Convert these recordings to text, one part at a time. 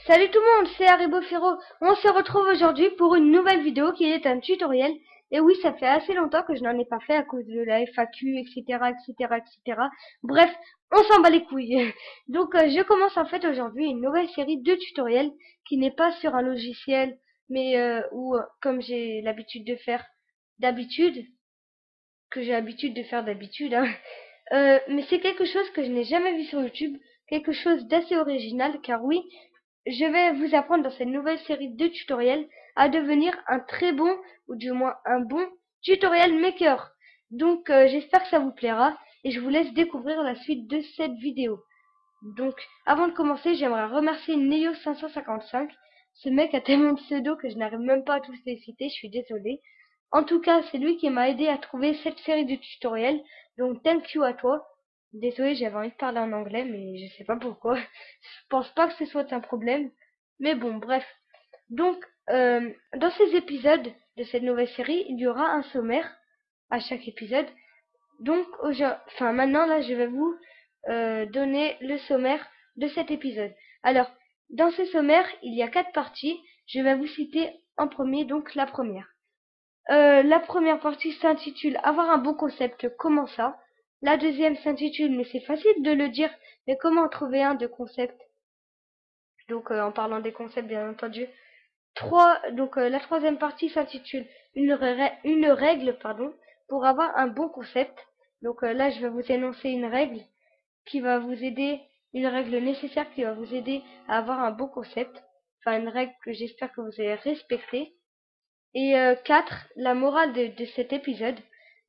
Salut tout le monde, c'est Haribo Firo. On se retrouve aujourd'hui pour une nouvelle vidéo qui est un tutoriel. Et oui, ça fait assez longtemps que je n'en ai pas fait à cause de la FAQ, etc., etc., etc. Bref, on s'en bat les couilles. Donc, je commence en fait aujourd'hui une nouvelle série de tutoriels qui n'est pas sur un logiciel, mais comme j'ai l'habitude de faire d'habitude, que j'ai l'habitude de faire d'habitude, hein. Mais c'est quelque chose que je n'ai jamais vu sur YouTube, quelque chose d'assez original, car oui, je vais vous apprendre dans cette nouvelle série de tutoriels à devenir un très bon, ou du moins un bon tutorial maker. Donc j'espère que ça vous plaira et je vous laisse découvrir la suite de cette vidéo. Donc avant de commencer, j'aimerais remercier Neo555. Ce mec a tellement de pseudos que je n'arrive même pas à tous les citer, je suis désolée. En tout cas, c'est lui qui m'a aidé à trouver cette série de tutoriels. Donc thank you à toi. Désolé, j'avais envie de parler en anglais, mais je sais pas pourquoi. Je pense pas que ce soit un problème. Mais bon, bref. Donc, dans ces épisodes de cette nouvelle série, il y aura un sommaire à chaque épisode. Donc, maintenant, là, je vais vous donner le sommaire de cet épisode. Alors, dans ce sommaire, il y a 4 parties. Je vais vous citer en premier, donc la première. La première partie s'intitule Avoir un bon concept, comment ça? La deuxième s'intitule Mais c'est facile de le dire, mais comment en trouver un de concept? Donc en parlant des concepts bien entendu. La troisième partie s'intitule une règle pour avoir un bon concept. Donc là je vais vous énoncer une règle qui va vous aider, une règle nécessaire qui va vous aider à avoir un bon concept. Enfin une règle que j'espère que vous allez respecter. Et 4, la morale de cet épisode.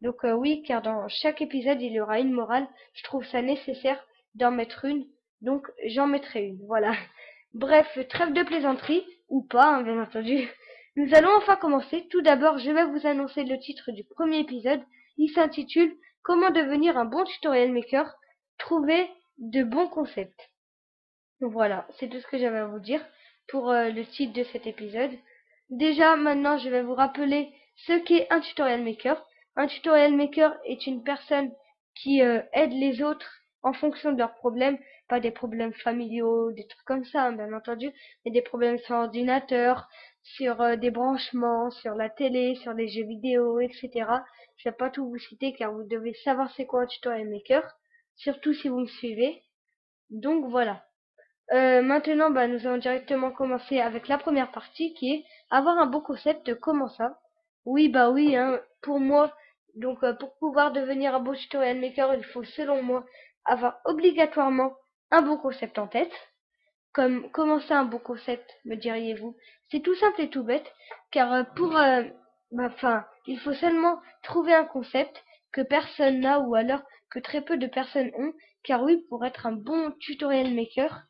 Donc oui, car dans chaque épisode, il y aura une morale. Je trouve ça nécessaire d'en mettre une. Donc j'en mettrai une. Voilà. Bref, trêve de plaisanterie, ou pas, hein, bien entendu. Nous allons enfin commencer. Tout d'abord, je vais vous annoncer le titre du premier épisode. Il s'intitule Comment devenir un bon tutorial maker, trouver de bons concepts. Donc voilà, c'est tout ce que j'avais à vous dire pour le titre de cet épisode. Déjà, maintenant, je vais vous rappeler ce qu'est un tutorial maker. Un tutorial maker est une personne qui aide les autres en fonction de leurs problèmes, pas des problèmes familiaux, des trucs comme ça, hein, bien entendu, mais des problèmes sur ordinateur, sur des branchements, sur la télé, sur les jeux vidéo, etc. Je vais pas tout vous citer car vous devez savoir c'est quoi un tutorial maker, surtout si vous me suivez. Donc voilà. Maintenant, nous allons directement commencer avec la première partie qui est avoir un bon concept. Comment ça? Oui, oui, hein, pour moi, donc pour pouvoir devenir un bon tutorial maker, il faut selon moi avoir obligatoirement un bon concept en tête. Comment ça un bon concept, me diriez-vous? C'est tout simple et tout bête, car il faut seulement trouver un concept que personne n'a ou alors que très peu de personnes ont, car oui, pour être un bon tutorial maker,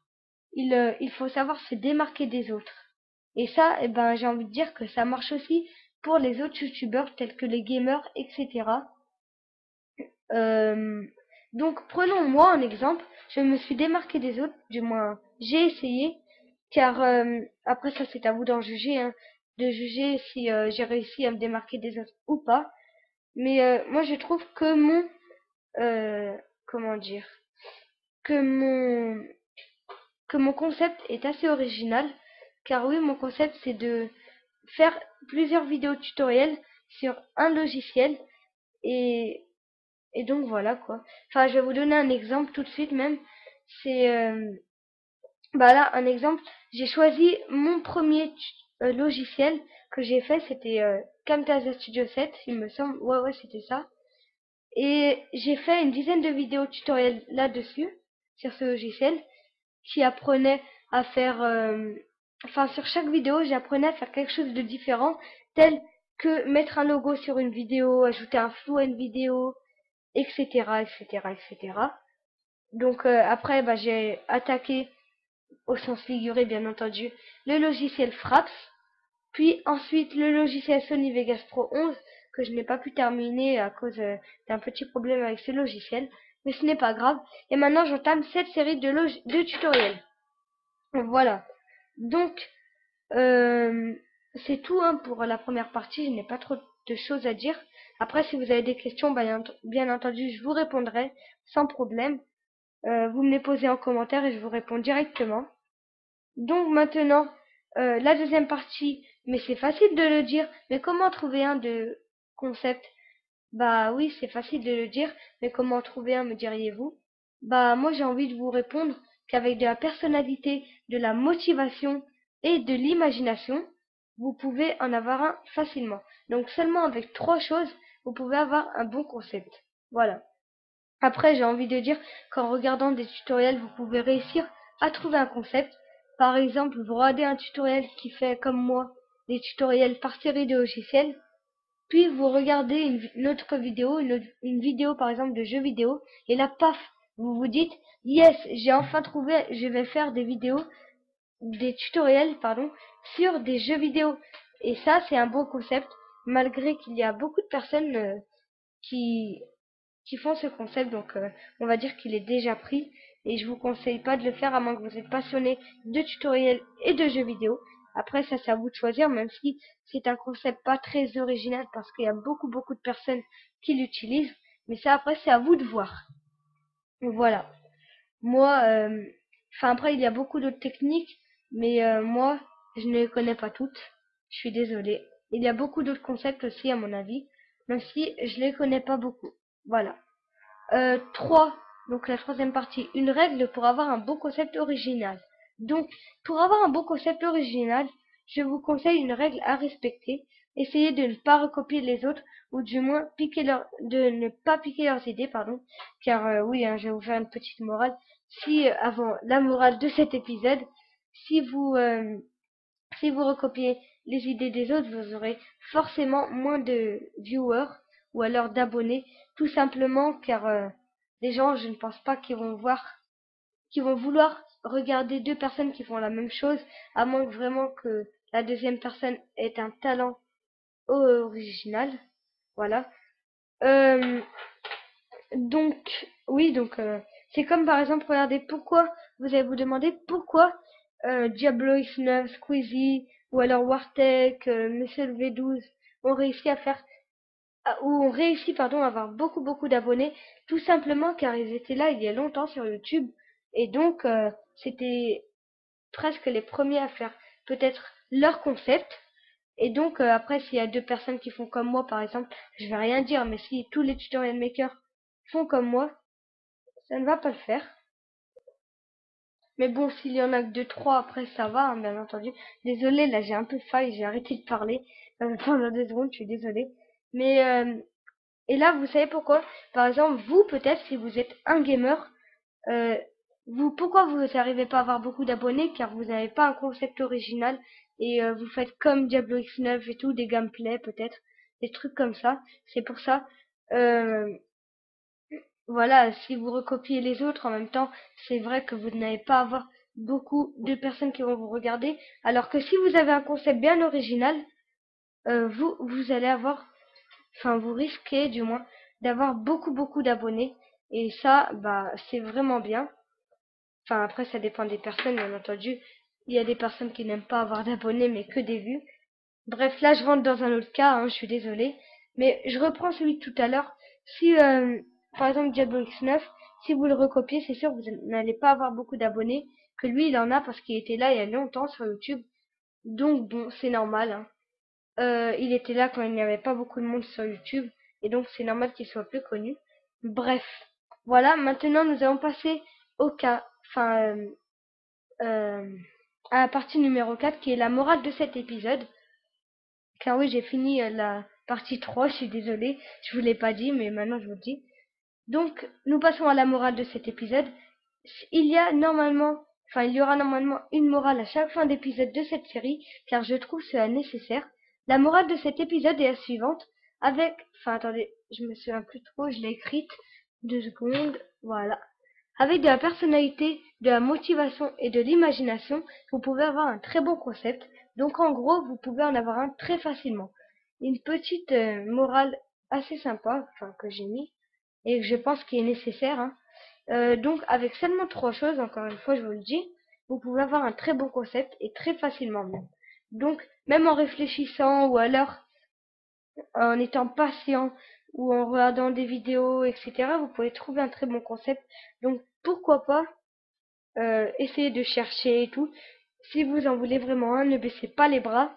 il faut savoir se démarquer des autres. Et ça, j'ai envie de dire que ça marche aussi pour les autres youtubeurs tels que les gamers, etc. Euh, donc prenons moi en exemple, je me suis démarqué des autres, du moins j'ai essayé, car après ça c'est à vous d'en juger, hein, de juger si j'ai réussi à me démarquer des autres ou pas. Mais moi je trouve que comment dire, que mon que mon concept est assez original, car oui, mon concept c'est de faire plusieurs vidéos tutoriels sur un logiciel et, et donc voilà quoi. Enfin, je vais vous donner un exemple tout de suite même. C'est là un exemple. J'ai choisi mon premier logiciel que j'ai fait, c'était Camtasia Studio 7, il me semble. Ouais, c'était ça. Et j'ai fait une dizaine de vidéos tutoriels là-dessus, sur ce logiciel, qui apprenait à faire sur chaque vidéo j'apprenais à faire quelque chose de différent, tel que mettre un logo sur une vidéo, ajouter un flou à une vidéo, etc., etc. Donc après j'ai attaqué au sens figuré bien entendu le logiciel Fraps, puis ensuite le logiciel Sony Vegas Pro 11 que je n'ai pas pu terminer à cause d'un petit problème avec ce logiciel, mais ce n'est pas grave. Et maintenant j'entame cette série de tutoriels. Voilà. Donc, c'est tout hein, pour la première partie. Je n'ai pas trop de choses à dire. Après, si vous avez des questions, bien entendu, je vous répondrai sans problème. Vous me les posez en commentaire et je vous réponds directement. Donc maintenant, la deuxième partie, mais c'est facile de le dire, mais comment trouver un de concept? Bah oui, c'est facile de le dire, mais comment en trouver un, me diriez-vous? Bah moi j'ai envie de vous répondre qu'avec de la personnalité, de la motivation et de l'imagination, vous pouvez en avoir un facilement. Donc seulement avec trois choses, vous pouvez avoir un bon concept. Voilà. Après, j'ai envie de dire qu'en regardant des tutoriels, vous pouvez réussir à trouver un concept. Par exemple, vous regardez un tutoriel qui fait comme moi des tutoriels par série de logiciels, puis vous regardez une autre vidéo, une vidéo par exemple de jeux vidéo, et là, paf, vous vous dites, yes, j'ai enfin trouvé, je vais faire des tutoriels, pardon, sur des jeux vidéo. Et ça, c'est un bon concept, malgré qu'il y a beaucoup de personnes qui, qui font ce concept, donc on va dire qu'il est déjà pris, et je vous conseille pas de le faire à moins que vous êtes passionné de tutoriels et de jeux vidéo. Après, ça c'est à vous de choisir, même si c'est un concept pas très original parce qu'il y a beaucoup de personnes qui l'utilisent, mais ça après c'est à vous de voir. Voilà. Moi, enfin après il y a beaucoup d'autres techniques, mais moi je ne les connais pas toutes. Je suis désolée. Il y a beaucoup d'autres concepts aussi à mon avis, même si je les connais pas beaucoup. Voilà. 3, donc la troisième partie, une règle pour avoir un bon concept original. Donc, pour avoir un bon concept original, je vous conseille une règle à respecter. Essayez de ne pas recopier les autres, ou du moins de ne pas piquer leurs idées, pardon. Car oui, hein, je vais vous faire une petite morale. Si avant la morale de cet épisode, si vous si vous recopiez les idées des autres, vous aurez forcément moins de viewers ou alors d'abonnés, tout simplement car les gens, je ne pense pas qu'ils vont vouloir regarder deux personnes qui font la même chose, à moins que vraiment que la deuxième personne ait un talent original. Voilà. Euh, donc, oui, donc c'est comme par exemple, regardez pourquoi, vous allez vous demander pourquoi Diablo X9, Squeezie, ou alors Wartech, Monsieur le V12 ont réussi à faire, ou ont réussi, pardon, à avoir beaucoup d'abonnés, tout simplement car ils étaient là il y a longtemps sur YouTube, et donc c'était presque les premiers à faire peut-être leur concept, et donc après s'il y a deux personnes qui font comme moi par exemple, je vais rien dire, mais si tous les tutorial makers font comme moi, ça ne va pas le faire. Mais bon, s'il y en a que deux, trois, après ça va, hein, bien entendu. Désolée, là j'ai un peu faille, j'ai arrêté de parler pendant 2 secondes, je suis désolée. Mais et là, vous savez pourquoi? Par exemple, vous peut-être si vous êtes un gamer, euh, pourquoi vous n'arrivez pas à avoir beaucoup d'abonnés? Car vous n'avez pas un concept original et vous faites comme Diablo X9 et tout, des gameplays peut-être, des trucs comme ça. C'est pour ça. Euh, Voilà, si vous recopiez les autres en même temps, c'est vrai que vous n'allez pas avoir beaucoup de personnes qui vont vous regarder. Alors que si vous avez un concept bien original, vous allez avoir, enfin vous risquez du moins d'avoir beaucoup d'abonnés. Et ça, bah c'est vraiment bien. Enfin après ça dépend des personnes, bien entendu. Il y a des personnes qui n'aiment pas avoir d'abonnés mais que des vues. Bref, là je rentre dans un autre cas, hein, je suis désolée. Mais je reprends celui de tout à l'heure. Si, par exemple, Diablo X9, si vous le recopiez, c'est sûr que vous n'allez pas avoir beaucoup d'abonnés. Que lui, il en a parce qu'il était là il y a longtemps sur YouTube. Donc bon, c'est normal. Hein. Il était là quand il n'y avait pas beaucoup de monde sur YouTube. Et donc c'est normal qu'il soit plus connu. Bref. Voilà, maintenant nous allons passer au cas, enfin, à la partie numéro 4 qui est la morale de cet épisode. Car oui, j'ai fini la partie 3, je suis désolée, je vous l'ai pas dit, mais maintenant je vous le dis. Donc, nous passons à la morale de cet épisode. Il y aura normalement une morale à chaque fin d'épisode de cette série, car je trouve cela nécessaire. La morale de cet épisode est la suivante, attendez, je me souviens plus trop, je l'ai écrite, 2 secondes, voilà. Avec de la personnalité, de la motivation et de l'imagination, vous pouvez avoir un très bon concept. Donc en gros, vous pouvez en avoir un très facilement. Une petite morale assez sympa, enfin que j'ai mis et que je pense qu'il est nécessaire. Hein. Donc avec seulement trois choses, encore une fois, je vous le dis, vous pouvez avoir un très bon concept et très facilement même. Donc même en réfléchissant ou alors en étant patient ou en regardant des vidéos, etc., vous pouvez trouver un très bon concept. Donc pourquoi pas essayer de chercher et tout. Si vous en voulez vraiment un, ne baissez pas les bras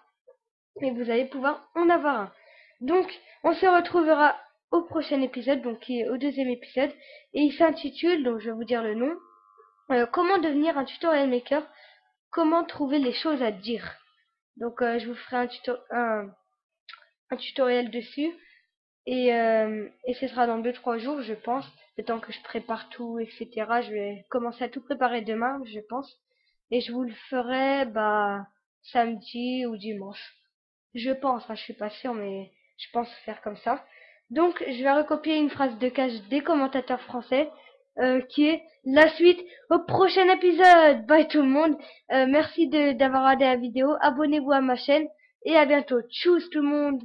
et vous allez pouvoir en avoir un. Donc, on se retrouvera au prochain épisode, donc qui est au deuxième épisode, et il s'intitule, donc je vais vous dire le nom, comment devenir un tutorial maker, comment trouver les choses à dire. Donc, je vous ferai un tutoriel dessus, et ce sera dans 2-3 jours, je pense, le temps que je prépare tout, etc. Je vais commencer à tout préparer demain, je pense, et je vous le ferai, samedi ou dimanche. Je pense, je suis pas sûre, mais je pense faire comme ça. Donc, je vais recopier une phrase de cage des commentateurs français, qui est la suite au prochain épisode. Bye tout le monde. Merci d'avoir regardé la vidéo. Abonnez-vous à ma chaîne et à bientôt. Tchuss tout le monde.